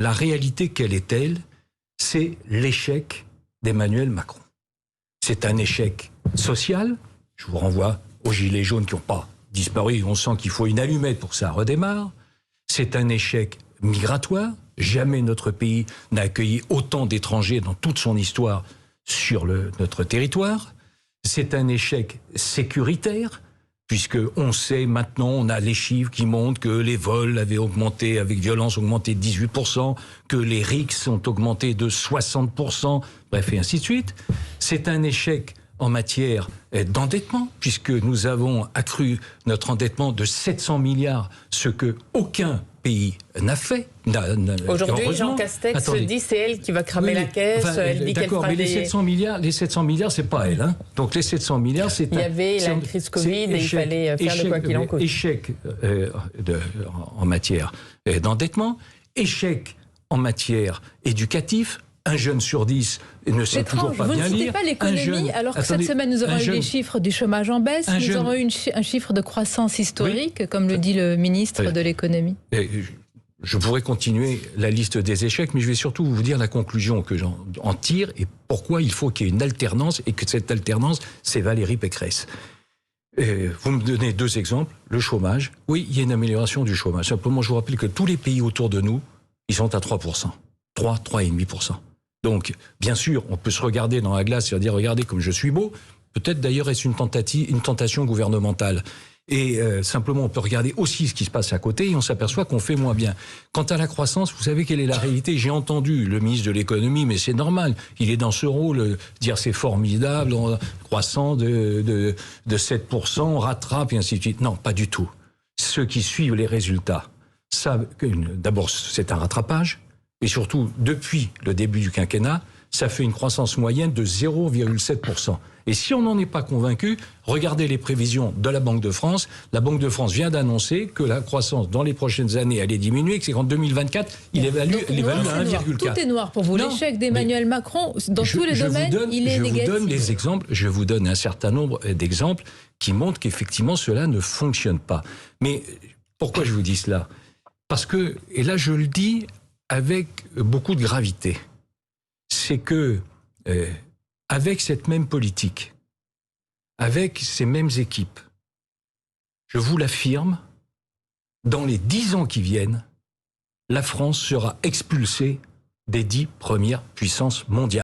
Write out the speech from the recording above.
la réalité, quelle est-elle? C'est l'échec d'Emmanuel Macron. C'est un échec social. Je vous renvoie aux gilets jaunes qui n'ont pas disparu. On sent qu'il faut une allumette pour que ça redémarre. C'est un échec migratoire. Jamais notre pays n'a accueilli autant d'étrangers dans toute son histoire sur notre territoire. C'est un échec sécuritaire, puisque on sait maintenant, on a les chiffres qui montrent que les vols avaient augmenté, avec violence, augmenté de 18%, que les RICS ont augmenté de 60%, bref, et ainsi de suite. C'est un échec en matière d'endettement, puisque nous avons accru notre endettement de 700 milliards, ce que aucun pays n'a fait. Aujourd'hui, Jean Castex se dit c'est elle qui va cramer la caisse, elle dit qu'elle fera mais les 700 milliards, c'est pas elle. Hein. Donc les 700 milliards, c'est... Il y avait la crise Covid et il fallait faire le quoi qu'il en coûte. Échec en matière d'endettement, échec en matière éducative. Un jeune sur 10 ne sait toujours pas bien lire. Vous ne citez pas l'économie, alors que cette semaine, nous avons eu des chiffres du chômage en baisse, nous aurons eu un chiffre de croissance historique, comme le dit le ministre de l'économie. Je pourrais continuer la liste des échecs, mais je vais surtout vous dire la conclusion que j'en tire et pourquoi il faut qu'il y ait une alternance et que cette alternance, c'est Valérie Pécresse. Vous me donnez 2 exemples. Le chômage. Oui, il y a une amélioration du chômage. Simplement, je vous rappelle que tous les pays autour de nous, ils sont à 3%. 3,5%. Donc, bien sûr, on peut se regarder dans la glace et dire « Regardez comme je suis beau ». Peut-être d'ailleurs est-ce une tentation gouvernementale. Et simplement, on peut regarder aussi ce qui se passe à côté et on s'aperçoit qu'on fait moins bien. Quant à la croissance, vous savez quelle est la réalité? J'ai entendu le ministre de l'économie, mais c'est normal. Il est dans ce rôle, dire c'est formidable, croissant de 7%, on rattrape et ainsi de suite. Non, pas du tout. Ceux qui suivent les résultats savent que d'abord, c'est un rattrapage. Et surtout, depuis le début du quinquennat, ça fait une croissance moyenne de 0,7%. Et si on n'en est pas convaincu, regardez les prévisions de la Banque de France. La Banque de France vient d'annoncer que la croissance dans les prochaines années allait diminuer, que c'est qu'en 2024, il évalue à 1,4. Tout est noir pour vous. L'échec d'Emmanuel Macron, dans tous les domaines, il est négatif. Je vous donne les exemples, je vous donne un certain nombre d'exemples qui montrent qu'effectivement cela ne fonctionne pas. Mais pourquoi je vous dis cela? Parce que, et là je le dis avec beaucoup de gravité, c'est que avec cette même politique, avec ces mêmes équipes, je vous l'affirme, dans les 10 ans qui viennent, la France sera expulsée des 10 premières puissances mondiales.